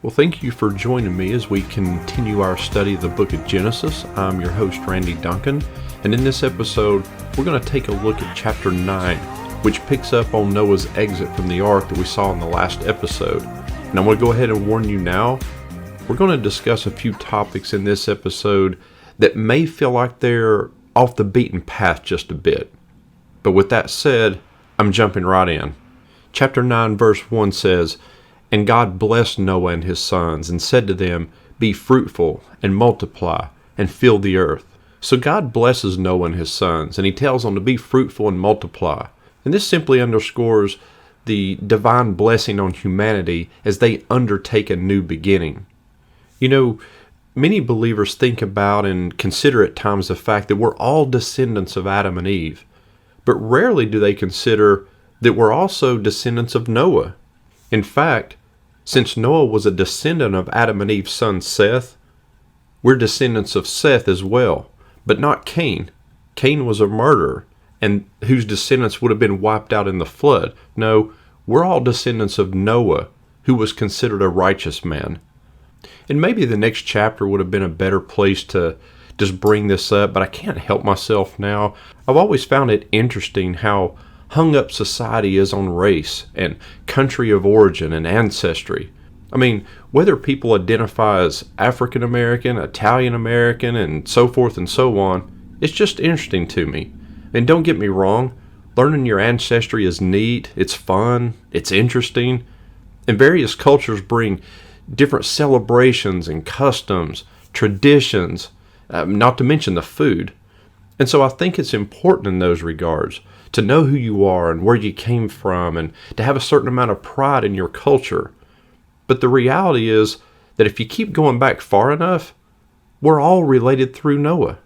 Well, thank you for joining me as we continue our study of the book of Genesis. I'm your host, Randy Duncan, and in this episode, we're going to take a look at chapter 9, which picks up on Noah's exit from the ark that we saw in the last episode. And I'm going to go ahead and warn you now, we're going to discuss a few topics in this episode that may feel like they're off the beaten path just a bit. But with that said, I'm jumping right in. Chapter 9, verse 1 says, "And God blessed Noah and his sons, and said to them, Be fruitful, and multiply, and fill the earth." So God blesses Noah and his sons, and he tells them to be fruitful and multiply. And this simply underscores the divine blessing on humanity as they undertake a new beginning. You know, many believers think about and consider at times the fact that we're all descendants of Adam and Eve, but rarely do they consider that we're also descendants of Noah. In fact, since Noah was a descendant of Adam and Eve's son Seth, we're descendants of Seth as well, but not Cain. Cain was a murderer, and whose descendants would have been wiped out in the flood. No, we're all descendants of Noah, who was considered a righteous man. And maybe the next chapter would have been a better place to just bring this up, but I can't help myself now. I've always found it interesting how hung up society is on race and country of origin and ancestry. I mean, whether people identify as African American, Italian American, and so forth and so on, it's just interesting to me. And don't get me wrong, learning your ancestry is neat, it's fun, it's interesting, and various cultures bring different celebrations and customs, traditions, not to mention the food. And so I think it's important in those regards to know who you are and where you came from and to have a certain amount of pride in your culture. But the reality is that if you keep going back far enough, we're all related through Noah.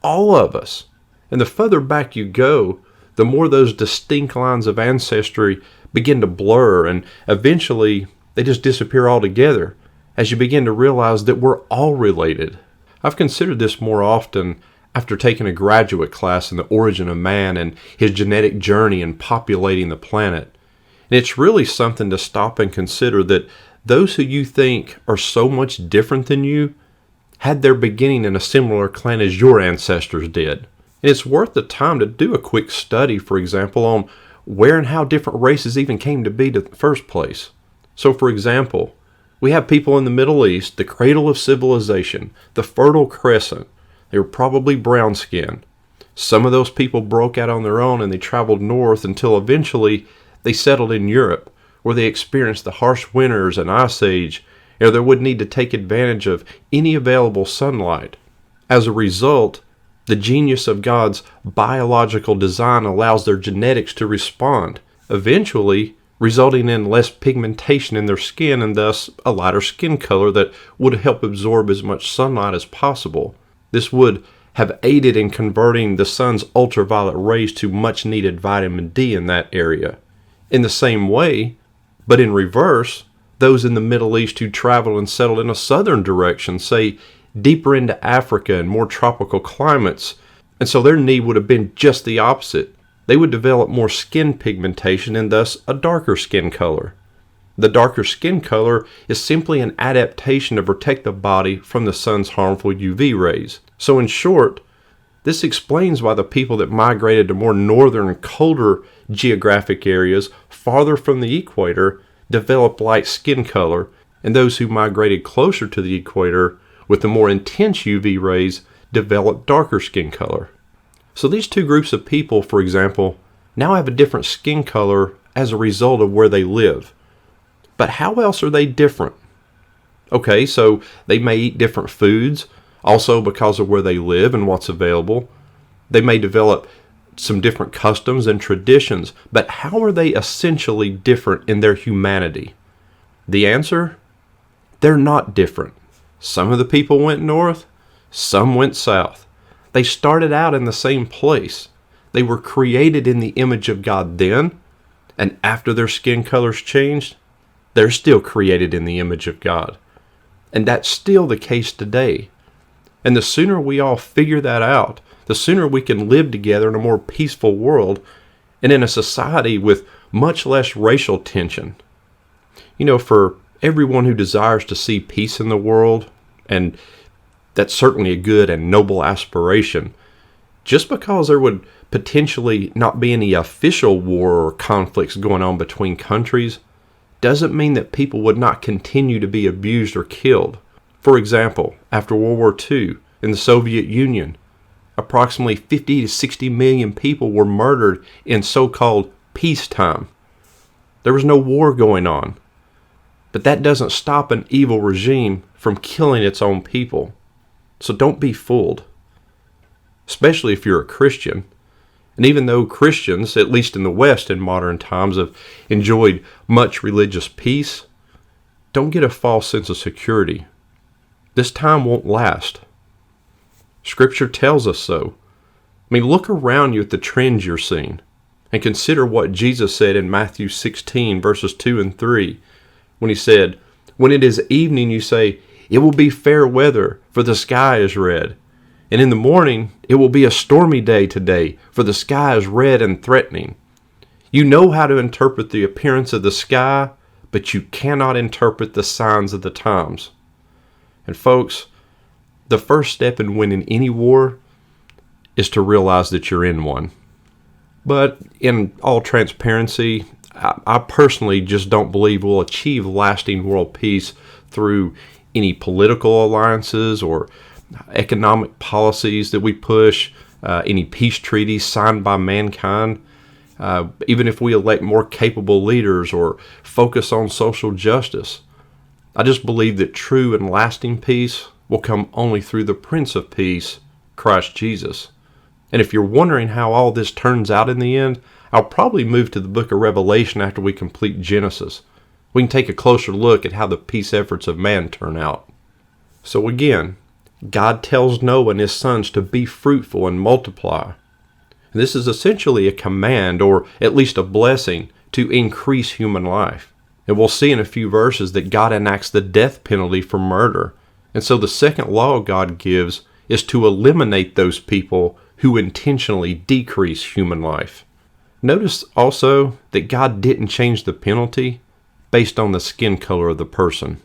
All of us. And the further back you go, the more those distinct lines of ancestry begin to blur, and eventually they just disappear altogether as you begin to realize that we're all related. I've considered this more often after taking a graduate class in the origin of man and his genetic journey in populating the planet. And it's really something to stop and consider that those who you think are so much different than you had their beginning in a similar clan as your ancestors did. And it's worth the time to do a quick study, for example, on where and how different races even came to be in the first place. So, for example, we have people in the Middle East, the cradle of civilization, the Fertile Crescent. They were probably brown skinned. Some of those people broke out on their own and they traveled north until eventually they settled in Europe, where they experienced the harsh winters and ice age, or they would need to take advantage of any available sunlight. As a result, the genius of God's biological design allows their genetics to respond, eventually resulting in less pigmentation in their skin and thus a lighter skin color that would help absorb as much sunlight as possible. This would have aided in converting the sun's ultraviolet rays to much needed vitamin D in that area. In the same way, but in reverse, those in the Middle East who traveled and settled in a southern direction, say deeper into Africa and more tropical climates, and so their need would have been just the opposite. They would develop more skin pigmentation and thus a darker skin color. The darker skin color is simply an adaptation to protect the body from the sun's harmful UV rays. So in short, this explains why the people that migrated to more northern and colder geographic areas farther from the equator developed light skin color, and those who migrated closer to the equator with the more intense UV rays developed darker skin color. So these two groups of people, for example, now have a different skin color as a result of where they live. But how else are they different? Okay, so they may eat different foods, also because of where they live and what's available. They may develop some different customs and traditions, but how are they essentially different in their humanity? The answer? They're not different. Some of the people went north, some went south. They started out in the same place. They were created in the image of God then, and after their skin colors changed, they're still created in the image of God. And that's still the case today. And the sooner we all figure that out, the sooner we can live together in a more peaceful world and in a society with much less racial tension. You know, for Everyone who desires to see peace in the world, and that's certainly a good and noble aspiration, just because there would potentially not be any official war or conflicts going on between countries, doesn't mean that people would not continue to be abused or killed. For example, after World War II in the Soviet Union, approximately 50 to 60 million people were murdered in so-called peacetime. There was no war going on. But that doesn't stop an evil regime from killing its own people. So don't be fooled. Especially if you're a Christian. And even though Christians, at least in the West in modern times, have enjoyed much religious peace, don't get a false sense of security. This time won't last. Scripture tells us so. I mean, look around you at the trends you're seeing and consider what Jesus said in Matthew 16, verses 2 and 3, when he said, "When it is evening, you say, 'It will be fair weather, for the sky is red.' And in the morning, 'It will be a stormy day today, for the sky is red and threatening.' You know how to interpret the appearance of the sky, but you cannot interpret the signs of the times." And folks, the first step in winning any war is to realize that you're in one. But in all transparency, I personally just don't believe we'll achieve lasting world peace through any political alliances or economic policies that we push, any peace treaties signed by mankind. Even if we elect more capable leaders or focus on social justice, I just believe that true and lasting peace will come only through the Prince of Peace, Christ Jesus. And if you're wondering how all this turns out in the end, I'll probably move to the book of Revelation after we complete Genesis. We can take a closer look at how the peace efforts of man turn out. So again, God tells Noah and his sons to be fruitful and multiply. And this is essentially a command, or at least a blessing, to increase human life. And we'll see in a few verses that God enacts the death penalty for murder. And so the second law God gives is to eliminate those people who intentionally decrease human life. Notice also that God didn't change the penalty based on the skin color of the person.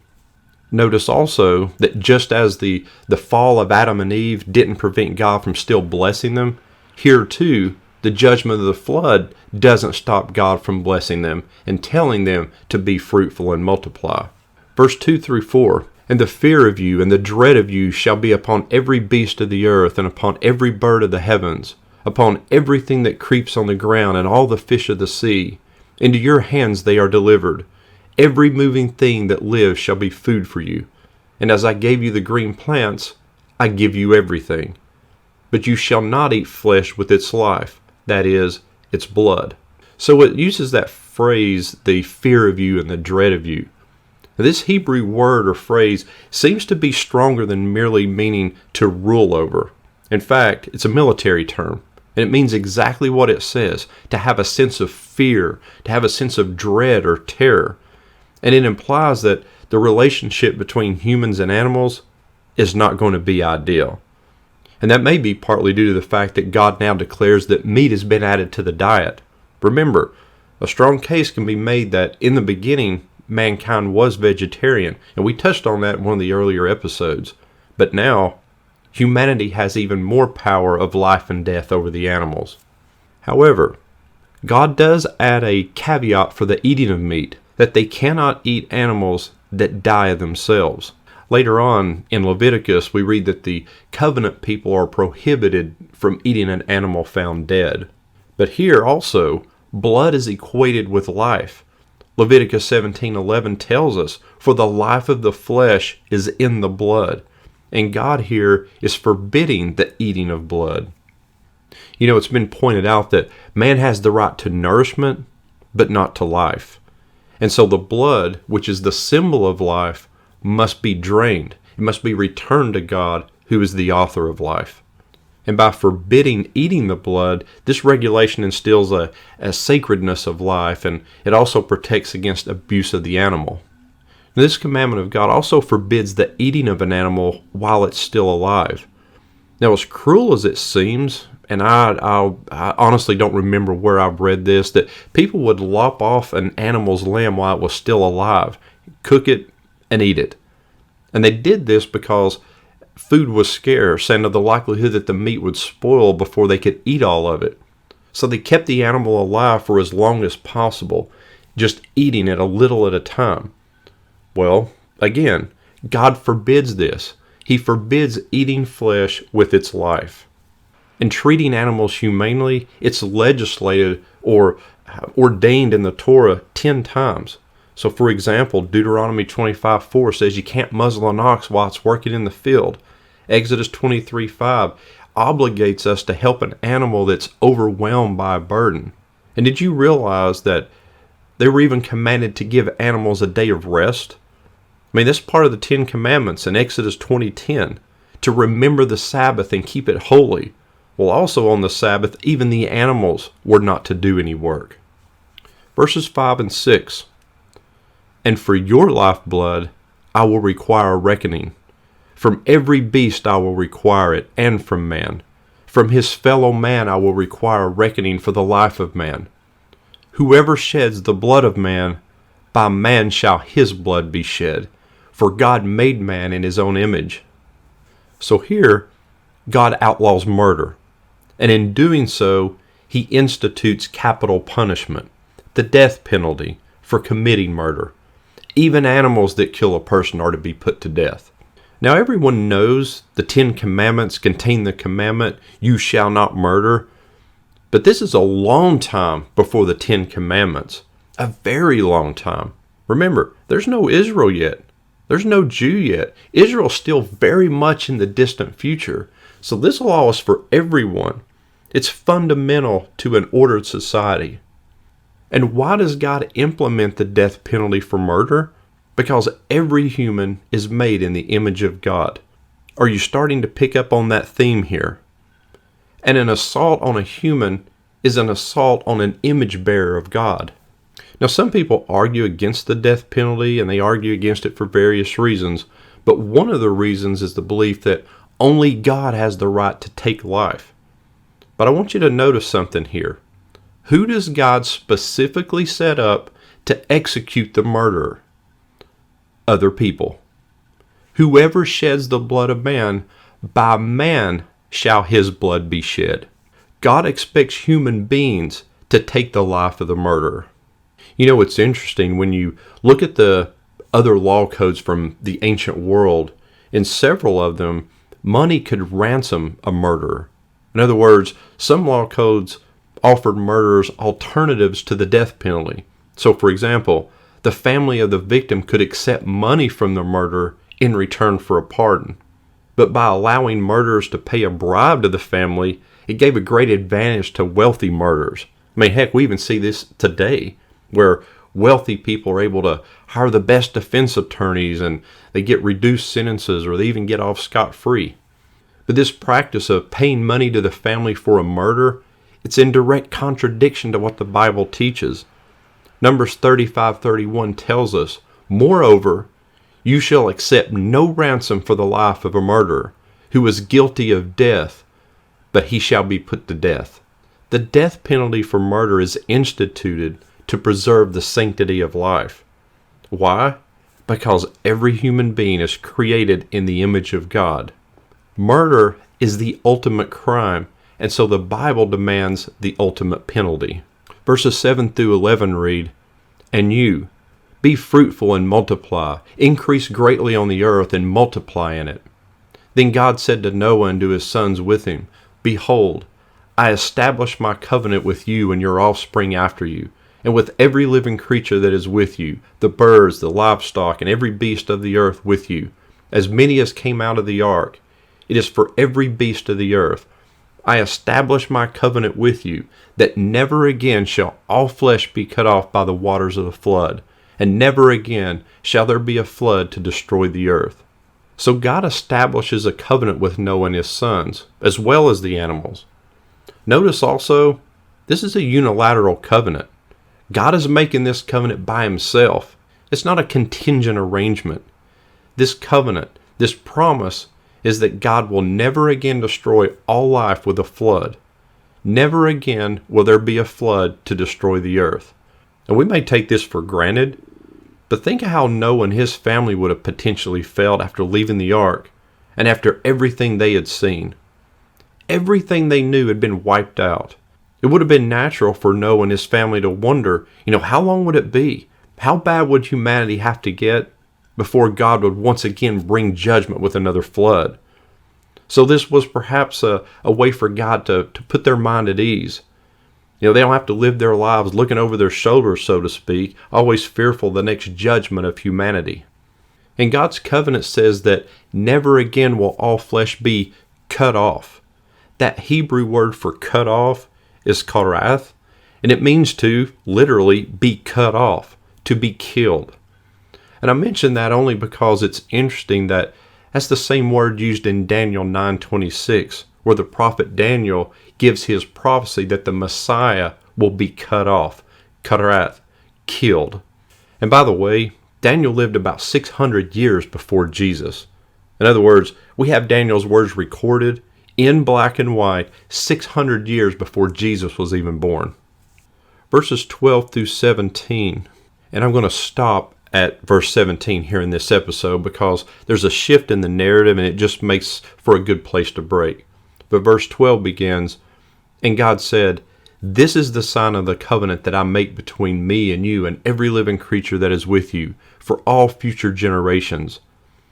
Notice also that just as the fall of Adam and Eve didn't prevent God from still blessing them, here too, the judgment of the flood doesn't stop God from blessing them and telling them to be fruitful and multiply. Verse 2 through 4, "And the fear of you and the dread of you shall be upon every beast of the earth and upon every bird of the heavens, upon everything that creeps on the ground and all the fish of the sea. Into your hands they are delivered. Every moving thing that lives shall be food for you. And as I gave you the green plants, I give you everything. But you shall not eat flesh with its life, that is, its blood." So it uses that phrase, the fear of you and the dread of you. Now, this Hebrew word or phrase seems to be stronger than merely meaning to rule over. In fact, it's a military term. And it means exactly what it says, to have a sense of fear, to have a sense of dread or terror. And it implies that the relationship between humans and animals is not going to be ideal. And that may be partly due to the fact that God now declares that meat has been added to the diet. Remember, a strong case can be made that in the beginning, mankind was vegetarian, and we touched on that in one of the earlier episodes. But now, humanity has even more power of life and death over the animals. However, God does add a caveat for the eating of meat, that they cannot eat animals that die themselves. Later on in Leviticus, we read that the covenant people are prohibited from eating an animal found dead. But here also, blood is equated with life. Leviticus 17:11 tells us, "For the life of the flesh is in the blood." And God here is forbidding the eating of blood. You know, it's been pointed out that man has the right to nourishment, but not to life. And so the blood, which is the symbol of life, must be drained. It must be returned to God, who is the author of life. And by forbidding eating the blood, this regulation instills a sacredness of life, and it also protects against abuse of the animal. This commandment of God also forbids the eating of an animal while it's still alive. Now, as cruel as it seems, and I honestly don't remember where I've read this, that people would lop off an animal's limb while it was still alive, cook it, and eat it. And they did this because food was scarce and of the likelihood that the meat would spoil before they could eat all of it. So they kept the animal alive for as long as possible, just eating it a little at a time. Well, again, God forbids this. He forbids eating flesh with its life. And treating animals humanely, it's legislated or ordained in the Torah 10 times. So for example, Deuteronomy 25:4 says you can't muzzle an ox while it's working in the field. Exodus 23:5 obligates us to help an animal that's overwhelmed by a burden. And did you realize that they were even commanded to give animals a day of rest? I mean, that's part of the 10 Commandments in Exodus 20:10, to remember the Sabbath and keep it holy. Well, also on the Sabbath, even the animals were not to do any work. Verses 5 and 6. And for your lifeblood I will require a reckoning. From every beast I will require it, and from man. From his fellow man I will require a reckoning for the life of man. Whoever sheds the blood of man, by man shall his blood be shed. For God made man in his own image. So here, God outlaws murder. And in doing so, he institutes capital punishment, the death penalty, for committing murder. Even animals that kill a person are to be put to death. Now everyone knows the 10 Commandments contain the commandment, you shall not murder. But this is a long time before the 10 Commandments. A very long time. Remember, there's no Israel yet. There's no Jew yet. Israel's still very much in the distant future. So this law is for everyone. It's fundamental to an ordered society. And why does God implement the death penalty for murder? Because every human is made in the image of God. Are you starting to pick up on that theme here? And an assault on a human is an assault on an image bearer of God. Now, some people argue against the death penalty, and they argue against it for various reasons. But one of the reasons is the belief that only God has the right to take life. But I want you to notice something here. Who does God specifically set up to execute the murderer? Other people. Whoever sheds the blood of man, by man shall his blood be shed. God expects human beings to take the life of the murderer. You know, it's interesting when you look at the other law codes from the ancient world. In several of them, money could ransom a murderer. In other words, some law codes offered murderers alternatives to the death penalty. So, for example, the family of the victim could accept money from the murderer in return for a pardon. But by allowing murderers to pay a bribe to the family, it gave a great advantage to wealthy murderers. I mean, heck, we even see this today, where wealthy people are able to hire the best defense attorneys and they get reduced sentences, or they even get off scot-free. But this practice of paying money to the family for a murder, it's in direct contradiction to what the Bible teaches. Numbers 35:31 tells us, moreover, you shall accept no ransom for the life of a murderer, who is guilty of death, but he shall be put to death. The death penalty for murder is instituted to preserve the sanctity of life. Why? Because every human being is created in the image of God. Murder is the ultimate crime, and so the Bible demands the ultimate penalty. Verses 7 through 11 read, and you, be fruitful and multiply, increase greatly on the earth and multiply in it. Then God said to Noah and to his sons with him, behold, I establish my covenant with you and your offspring after you, and with every living creature that is with you, the birds, the livestock, and every beast of the earth with you, as many as came out of the ark. It is for every beast of the earth. I establish my covenant with you, that never again shall all flesh be cut off by the waters of the flood, and never again shall there be a flood to destroy the earth. So God establishes a covenant with Noah and his sons, as well as the animals. Notice also, this is a unilateral covenant. God is making this covenant by himself. It's not a contingent arrangement. This covenant, this promise, is that God will never again destroy all life with a flood. Never again will there be a flood to destroy the earth. And we may take this for granted, But think of how Noah and his family would have potentially felt after leaving the ark and after everything they had seen. Everything they knew had been wiped out. It would have been natural for Noah and his family to wonder, how long would it be? How bad would humanity have to get before God would once again bring judgment with another flood? So this was perhaps a way for God to put their mind at ease. They don't have to live their lives looking over their shoulders, so to speak, always fearful of the next judgment of humanity. And God's covenant says that never again will all flesh be cut off. That Hebrew word for cut off is karath, and it means to literally be cut off, to be killed. And I mention that only because it's interesting that that's the same word used in Daniel 9:26, where the prophet Daniel gives his prophecy that the Messiah will be cut off, karath, killed. And by the way, Daniel lived about 600 years before Jesus. In other words, we have Daniel's words recorded in black and white 600 years before Jesus was even born. Verses 12 through 17, and I'm going to stop at verse 17 here in this episode because there's a shift in the narrative and it just makes for a good place to break. But verse 12 begins, "And God said, 'This is the sign of the covenant that I make between me and you and every living creature that is with you for all future generations.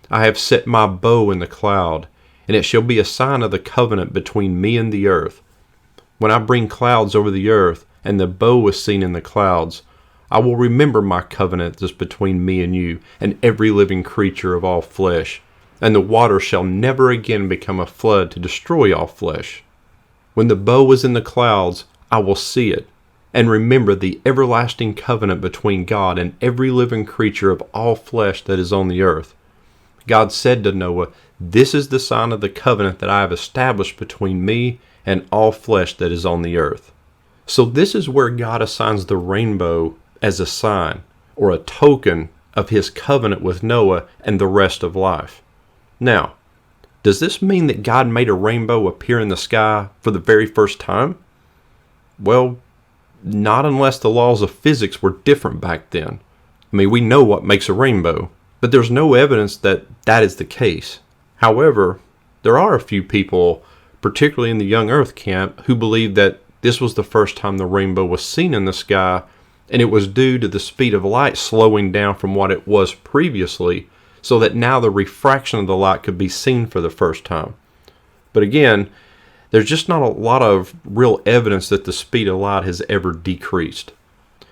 I have set my bow in the cloud, and it shall be a sign of the covenant between me and the earth. When I bring clouds over the earth, and the bow is seen in the clouds, I will remember my covenant that's between me and you, and every living creature of all flesh, and the water shall never again become a flood to destroy all flesh. When the bow is in the clouds, I will see it, and remember the everlasting covenant between God and every living creature of all flesh that is on the earth.' God said to Noah, 'This is the sign of the covenant that I have established between me and all flesh that is on the earth.'" So this is where God assigns the rainbow as a sign or a token of his covenant with Noah and the rest of life. Now, does this mean that God made a rainbow appear in the sky for the very first time? Well, not unless the laws of physics were different back then. We know what makes a rainbow, but there's no evidence that that is the case. However, there are a few people, particularly in the young earth camp, who believe that this was the first time the rainbow was seen in the sky, and it was due to the speed of light slowing down from what it was previously, so that now the refraction of the light could be seen for the first time. But again, there's just not a lot of real evidence that the speed of light has ever decreased.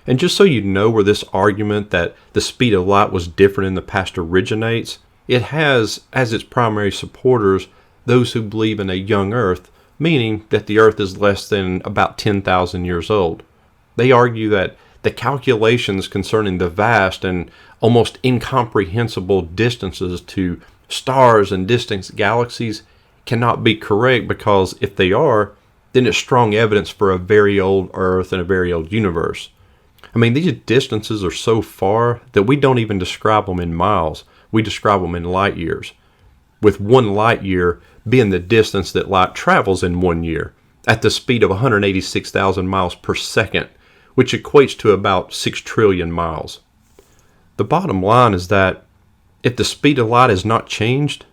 And just so you know where this argument that the speed of light was different in the past originates, it has as its primary supporters those who believe in a young earth, meaning that the earth is less than about 10,000 years old. They argue that the calculations concerning the vast and almost incomprehensible distances to stars and distant galaxies cannot be correct, because if they are, then it's strong evidence for a very old earth and a very old universe. These distances are so far that we don't even describe them in miles. We describe them in light years, with 1 light year being the distance that light travels in 1 year at the speed of 186,000 miles per second, which equates to about 6 trillion miles. The bottom line is that if the speed of light has not changed,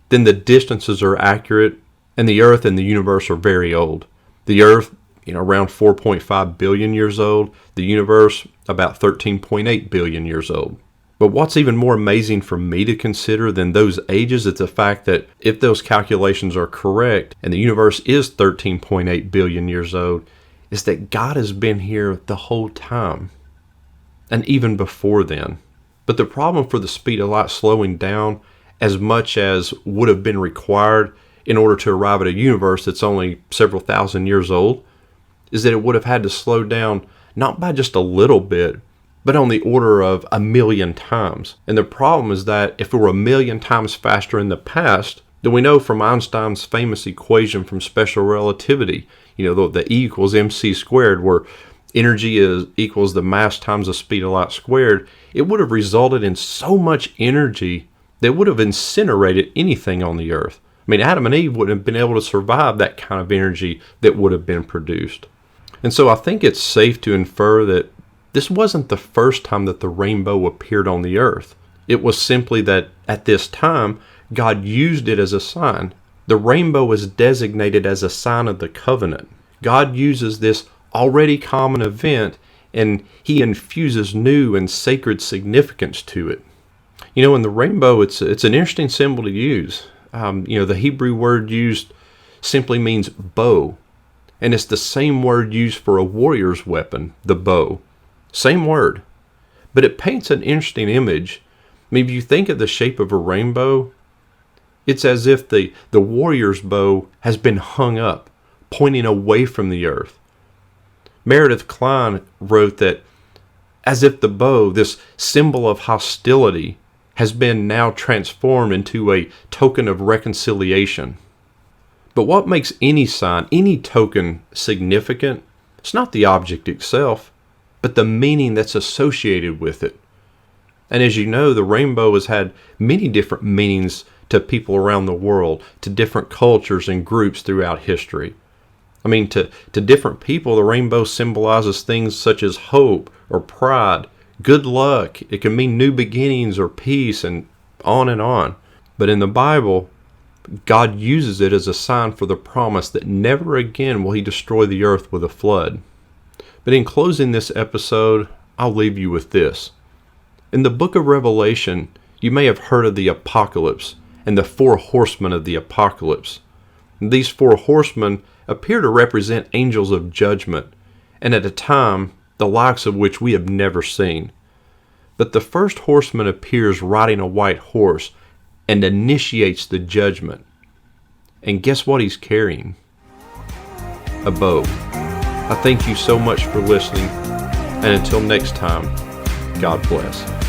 then the distances are accurate, and the earth and the universe are very old. The earth, around 4.5 billion years old, the universe about 13.8 billion years old. But what's even more amazing for me to consider than those ages is the fact that if those calculations are correct and the universe is 13.8 billion years old, is that God has been here the whole time, and even before then. But the problem for the speed of light slowing down as much as would have been required in order to arrive at a universe that's only several thousand years old is that it would have had to slow down not by just a little bit, but on the order of 1,000,000 times. And the problem is that if it were 1,000,000 times faster in the past, then we know from Einstein's famous equation from special relativity, the E equals mc squared, where energy equals the mass times the speed of light squared, it would have resulted in so much energy that would have incinerated anything on the earth. Adam and Eve wouldn't have been able to survive that kind of energy that would have been produced. And so I think it's safe to infer that This wasn't the first time that the rainbow appeared on the earth. It was simply that at this time, God used it as a sign. The rainbow is designated as a sign of the covenant. God uses this already common event and he infuses new and sacred significance to it. In the rainbow, it's an interesting symbol to use. The Hebrew word used simply means bow. And it's the same word used for a warrior's weapon, the bow. Same word. But it paints an interesting image. If you think of the shape of a rainbow, it's as if the warrior's bow has been hung up, pointing away from the earth. Meredith Kline wrote that as if the bow, this symbol of hostility, has been now transformed into a token of reconciliation. But what makes any sign, any token significant, it's not the object itself, but the meaning that's associated with it. And as you know, the rainbow has had many different meanings to people around the world, to different cultures and groups throughout history. To different people, the rainbow symbolizes things such as hope or pride, good luck. It can mean new beginnings or peace, and on and on. But in the Bible, God uses it as a sign for the promise that never again will he destroy the earth with a flood. But in closing this episode, I'll leave you with this. In the book of Revelation, you may have heard of the apocalypse and the 4 horsemen of the apocalypse. These 4 horsemen appear to represent angels of judgment, and at a time the likes of which we have never seen. But the first horseman appears riding a white horse and initiates the judgment. And guess what he's carrying? A bow. I thank you so much for listening, and until next time, God bless.